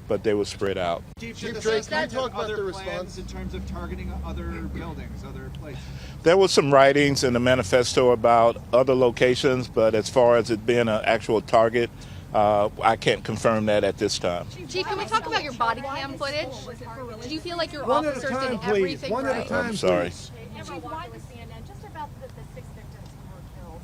but they were spread out. Chief Drake, can you talk about the response in terms of targeting other buildings, other places? There was some writings in the manifesto about other locations, but as far as it being an actual target, I can't confirm that at this time. Chief, can we talk about your body cam footage? Did you feel like your officers did everything One right? at a time, I'm sorry. please. Chief, why was CNN just about the 6 victims who were killed?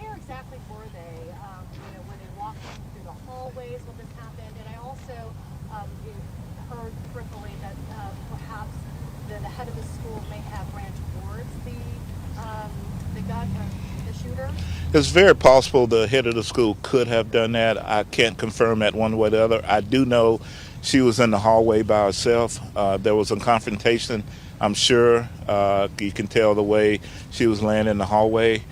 Where exactly were they? Were they walking through the hallways when this happened? And I also heard peripherally that perhaps the head of the school may have ran towards the shooter. It's very possible the head of the school could have done that. I can't confirm that one way or the other. I do know she was in the hallway by herself. There was a confrontation, I'm sure. You can tell the way she was laying in the hallway.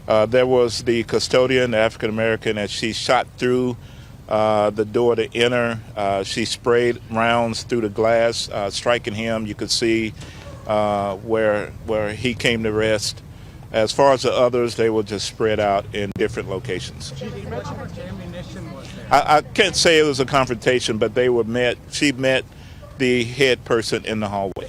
There was the custodian, the African-American, as she shot through the door to enter. She sprayed rounds through the glass, striking him. You could see where he came to rest. As far as the others, they were just spread out in different locations. I can't say it was a confrontation, but they were met. She met the head person in the hallway.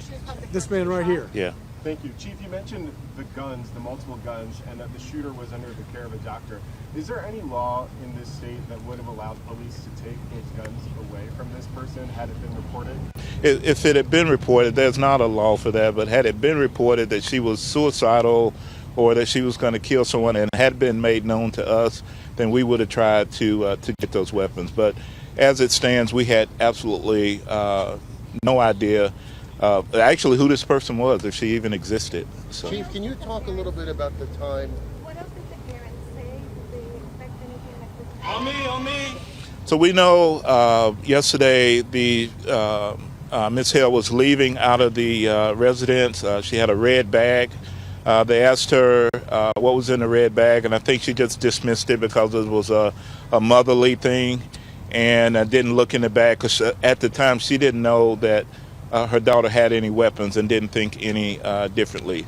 This man right here. Yeah. Thank you. Chief, you mentioned the guns, the multiple guns, and that the shooter was under the care of a doctor. Is there any law in this state that would have allowed police to take those guns away from this person had it been reported? If it had been reported, there's not a law for that, but had it been reported that she was suicidal or that she was going to kill someone and had been made known to us, then we would have tried to get those weapons. But as it stands, we had absolutely no idea actually who this person was, if she even existed. So. Chief, can you talk a little bit about the time? What else did the parents say? Did they expect anything like this? On me! So we know yesterday the Ms. Hale was leaving out of the residence. She had a red bag. They asked her what was in the red bag, and I think she just dismissed it because it was a motherly thing, and didn't look in the bag because at the time she didn't know that her daughter had any weapons and didn't think any differently.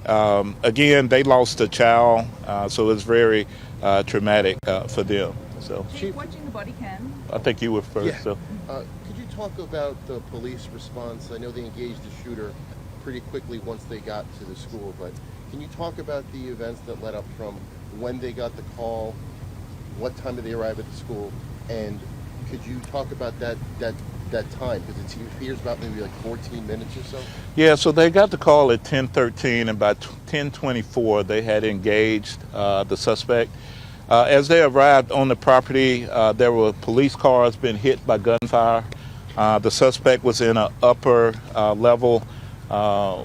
Again, they lost a child, so it's very traumatic for them. So, Chief, watching the body cam. I think you were first. Yeah. So. Could you talk about the police response? I know they engaged the shooter pretty quickly once they got to the school, but can you talk about the events that led up from when they got the call, what time did they arrive at the school, and could you talk about that time, because it appears about maybe like 14 minutes or so? Yeah, so they got the call at 10:13, and by 10:24 they had engaged the suspect. As they arrived on the property, there were police cars being hit by gunfire. The suspect was in an upper level.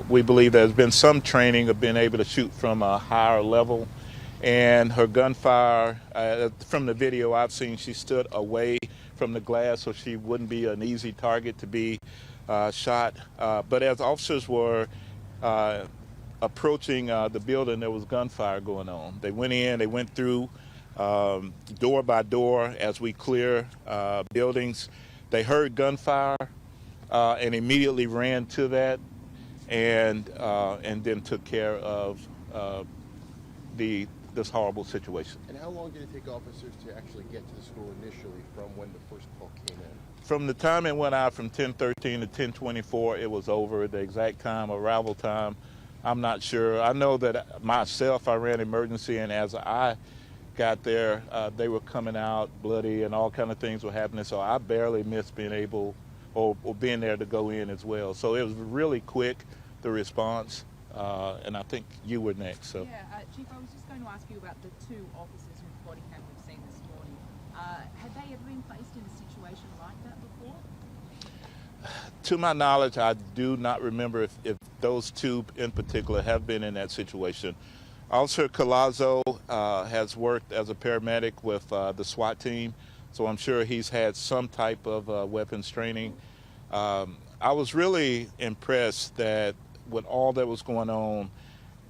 We believe there's been some training of being able to shoot from a higher level. And her gunfire, from the video I've seen, she stood away from the glass so she wouldn't be an easy target to be shot. But as officers were approaching the building, there was gunfire going on. They went in, they went through door by door as we clear buildings. They heard gunfire and immediately ran to that and then took care of this horrible situation. And how long did it take officers to actually get to the school initially from when the first call came in? From the time it went out from 10:13 to 10:24, it was over. The exact time, arrival time, I'm not sure. I know that myself, I ran emergency, and as I got there, they were coming out bloody and all kind of things were happening, so I barely missed being able or being there to go in as well. So it was really quick, the response, and I think you were next. So. Yeah, Chief, I was just going to ask you about the two officers whose body cam we've seen this morning. Had they ever been placed in a situation like that before? To my knowledge, I do not remember if those two in particular have been in that situation. Officer Collazo has worked as a paramedic with the SWAT team, so I'm sure he's had some type of weapons training. I was really impressed that with all that was going on,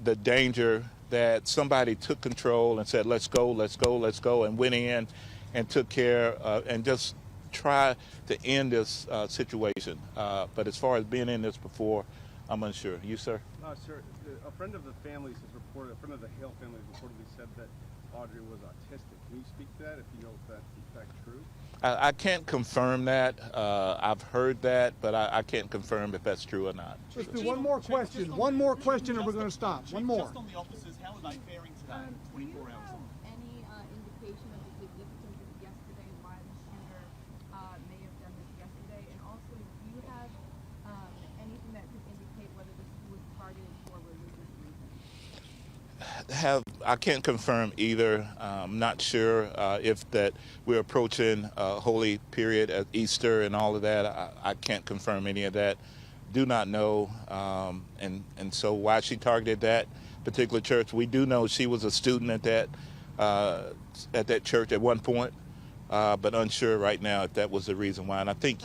the danger that somebody took control and said, let's go, let's go, let's go, and went in and took care and just try to end this situation. But as far as being in this before, I'm unsure. You, sir? Sir, a friend of the families has reported, a friend of the Hale family has reportedly said that Audrey was autistic. Can you speak to that, if you know if that's in fact true? I can't confirm that. I've heard that, but I can't confirm if that's true or not. Let's do one more question. One more question and we're going to stop. One more. Just on the officers, how are they faring today, 24 hours on? Any indication of the significance of yesterday, why the shooter may have done this yesterday? And also, do you have anything that could indicate whether this was targeted for religious reasons? I can't confirm either. I'm not sure if that we're approaching a holy period at Easter and all of that. I can't confirm any of that. Do not know. And so why she targeted that particular church, we do know she was a student at that church at one point, but unsure right now if that was the reason why. And I think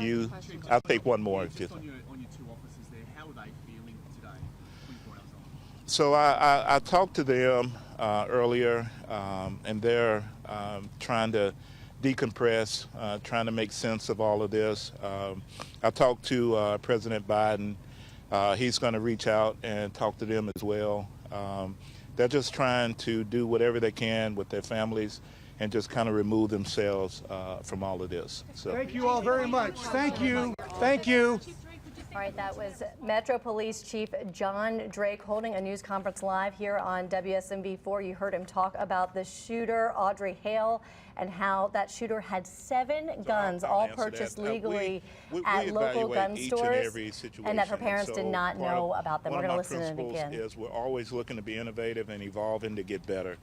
I'll take one more. Just on your two officers there, how are they feeling today, 24 hours on? So I talked to them earlier, and they're trying to decompress, trying to make sense of all of this. I talked to President Biden. He's going to reach out and talk to them as well. They're just trying to do whatever they can with their families and just kind of remove themselves from all of this. So Thank you all very much. Thank you. Thank you. All right, that was Metro Police Chief John Drake holding a news conference live here on WSMV4. You heard him talk about the shooter, Audrey Hale, and how that shooter had 7 guns, all purchased legally at local gun stores, and that her parents did not know about them. We're going to listen to them again. Is we're always looking to be innovative and evolving to get better.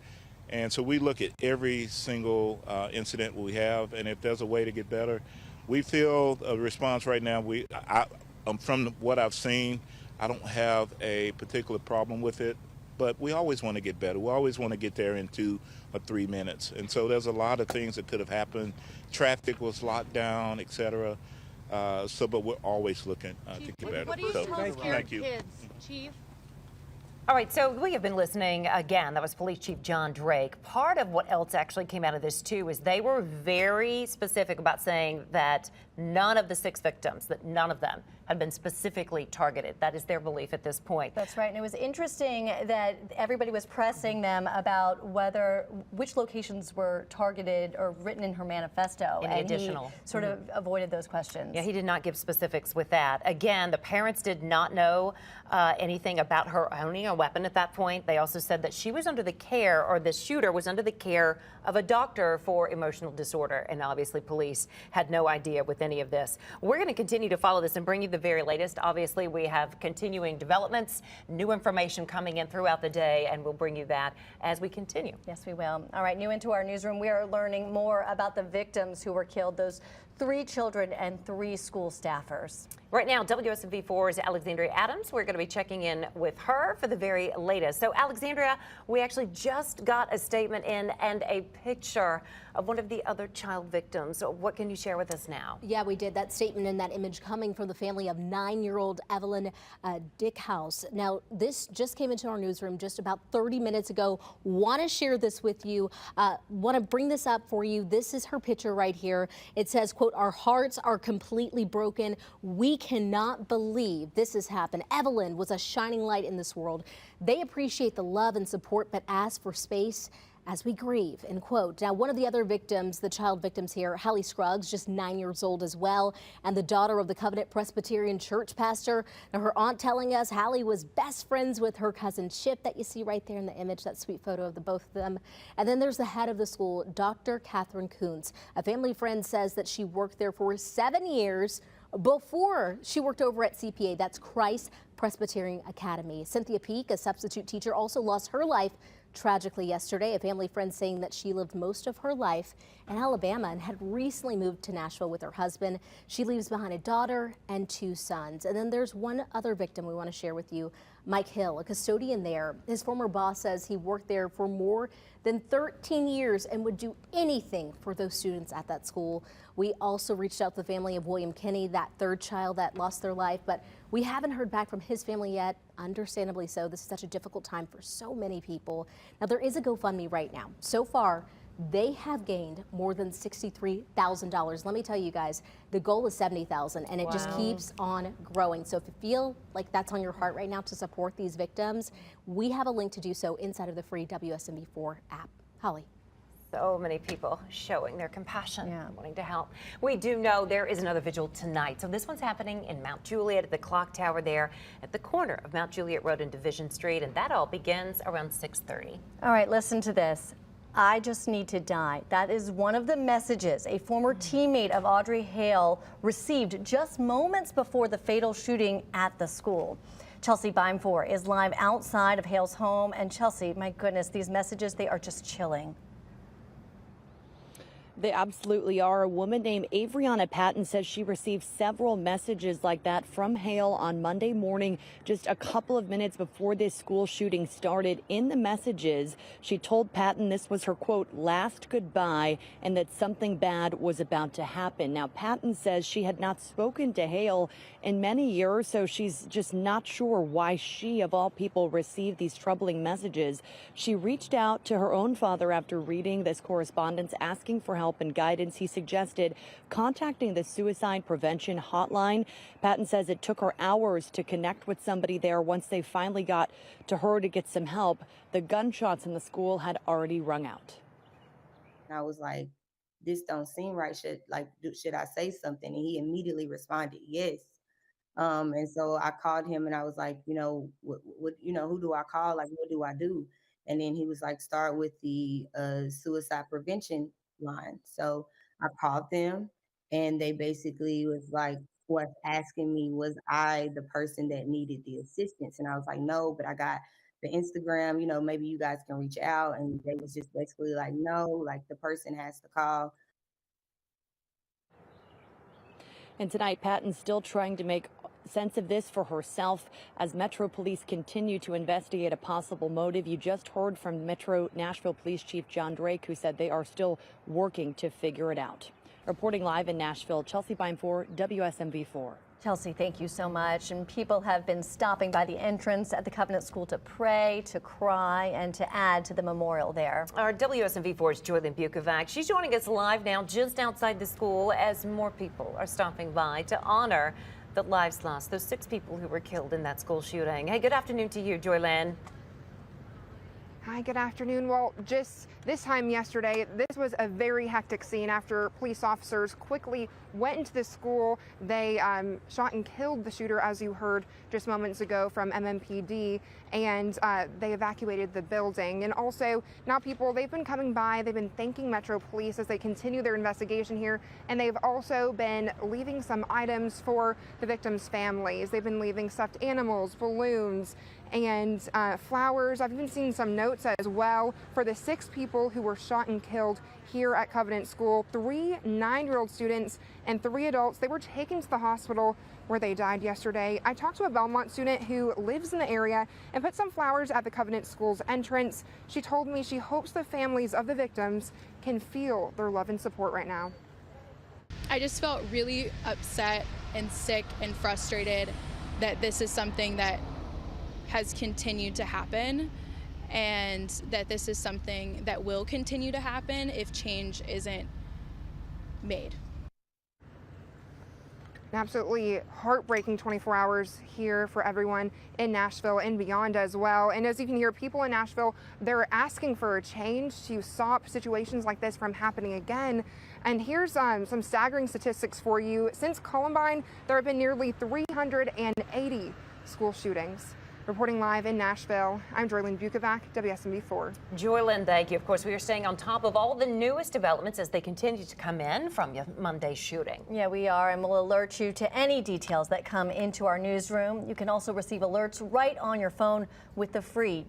And so we look at every single incident we have, and if there's a way to get better, we feel a response right now. From what I've seen, I don't have a particular problem with it, but we always want to get better. We always want to get there in 2 or 3 minutes. And so there's a lot of things that could have happened. Traffic was locked down, etc. But we're always looking to get better. What do you tell scared kids, Chief? All right, so we have been listening again. That was Police Chief John Drake. Part of what else actually came out of this, too, is they were very specific about saying that none of the 6 victims, that none of them had been specifically targeted. That is their belief at this point. That's right. And it was interesting that everybody was pressing them about which locations were targeted or written in her manifesto. Any additional. He sort of avoided those questions. Yeah, he did not give specifics with that. Again, the parents did not know anything about her owning a weapon at that point. They also said that she was under the care, or the shooter was under the care of a doctor for emotional disorder. And obviously police had no idea with any of this. We're going to continue to follow this and bring you the very latest. Obviously, we have continuing developments, new information coming in throughout the day, and we'll bring you that as we continue. Yes, we will. All right, new into our newsroom, we are learning more about the victims who were killed, those 3 children and 3 school staffers. Right now, WSMV4's Alexandria Adams. We're going to be checking in with her for the very latest. So, Alexandria, we actually just got a statement in and a picture of one of the other child victims. So what can you share with us now? Yeah, we did. That statement and that image coming from the family of 9-year-old Evelyn Dickhouse. Now, this just came into our newsroom just about 30 minutes ago. Want to share this with you. Want to bring this up for you. This is her picture right here. It says, quote, "Our hearts are completely broken. We cannot believe this has happened. Evelyn was a shining light in this world. They appreciate the love and support, but ask for space as we grieve," end quote. Now, one of the other victims, the child victims here, Hallie Scruggs, just 9 years old as well, and the daughter of the Covenant Presbyterian Church pastor. Now, her aunt telling us Hallie was best friends with her cousin Chip, that you see right there in the image, that sweet photo of the both of them. And then there's the head of the school, Dr. Catherine Kuntz. A family friend says that she worked there for 7 years before she worked over at CPA, that's Christ Presbyterian Academy. Cynthia Peak, a substitute teacher, also lost her life tragically yesterday. A family friend saying that she lived most of her life in Alabama and had recently moved to Nashville with her husband. She leaves behind a daughter and 2 sons. And then there's one other victim we want to share with you, Mike Hill, a custodian there. His former boss says he worked there for more than 13 years and would do anything for those students at that school. We also reached out to the family of William Kinney, that 3rd child that lost their life, but we haven't heard back from his family yet. Understandably so. This is such a difficult time for so many people. Now, there is a GoFundMe right now. So far, They have gained more than $63,000. Let me tell you guys, the goal is $70,000, and it just keeps on growing. So if you feel like that's on your heart right now to support these victims, we have a link to do so inside of the free WSMV4 app. Holly. So many people showing their compassion, wanting to help. We do know there is another vigil tonight. So this one's happening in Mount Juliet at the clock tower there at the corner of Mount Juliet Road and Division Street. And that all begins around 6:30. All right, listen to this. I just need to die. That is one of the messages a former teammate of Audrey Hale received just moments before the fatal shooting at the school. Chelsea Beimfor is live outside of Hale's home. And Chelsea, my goodness, these messages, they are just chilling. They absolutely are. A woman named Avriana Patton says she received several messages like that from Hale on Monday morning, just a couple of minutes before this school shooting started. In the messages, she told Patton this was her, quote, last goodbye, and that something bad was about to happen. Now, Patton says she had not spoken to Hale in many years, so she's just not sure why she, of all people, received these troubling messages. She reached out to her own father after reading this correspondence, asking for help and guidance. He suggested contacting the suicide prevention hotline. Patton says it took her hours to connect with somebody there. Once they finally got to her to get some help, the gunshots in the school had already rung out. I was like, this don't seem right. Should I say something? And he immediately responded, yes. And so I called him and I was like, who do I call? Like, what do I do? And then he was like, start with the suicide prevention line. So I called them and they basically was asking me, was I the person that needed the assistance? And I was like, no, but I got the Instagram, maybe you guys can reach out. And they was just basically like, no, like the person has to call. And tonight, Patton's still trying to make sense of this for herself as Metro Police continue to investigate a possible motive. You just heard from Metro Nashville Police Chief John Drake, who said they are still working to figure it out. Reporting live in Nashville, Chelsea Beimfor, WSMV4. Chelsea, thank you so much. And people have been stopping by the entrance at the Covenant School to pray, to cry, and to add to the memorial there. Our WSMV4's Joylyn Bukovac. She's joining us live now just outside the school as more people are stopping by to honor the lives lost, those 6 people who were killed in that school shooting. Hey, good afternoon to you, Joylyn. Hi, good afternoon. Well, just this time yesterday, this was a very hectic scene after police officers quickly went into the school. They shot and killed the shooter, as you heard just moments ago from MMPD, and they evacuated the building. And also, now people, they've been coming by, they've been thanking Metro Police as they continue their investigation here, and they've also been leaving some items for the victims' families. They've been leaving stuffed animals, balloons, and flowers. I've even seen some notes as well for the 6 people who were shot and killed here at Covenant School. 3 9-year-old students and 3 adults. They were taken to the hospital where they died yesterday. I talked to a Belmont student who lives in the area and put some flowers at the Covenant School's entrance. She told me she hopes the families of the victims can feel their love and support right now. I just felt really upset and sick and frustrated that this is something that has continued to happen, and that this is something that will continue to happen if change isn't made. Absolutely heartbreaking 24 hours here for everyone in Nashville and beyond as well. And as you can hear, people in Nashville, they're asking for a change to stop situations like this from happening again. And here's some staggering statistics for you. Since Columbine, there have been nearly 380 school shootings. Reporting live in Nashville, I'm Joylyn Bukovac, WSMV4. Joylyn, thank you. Of course, we are staying on top of all the newest developments as they continue to come in from Monday's shooting. Yeah, we are, and we'll alert you to any details that come into our newsroom. You can also receive alerts right on your phone with the free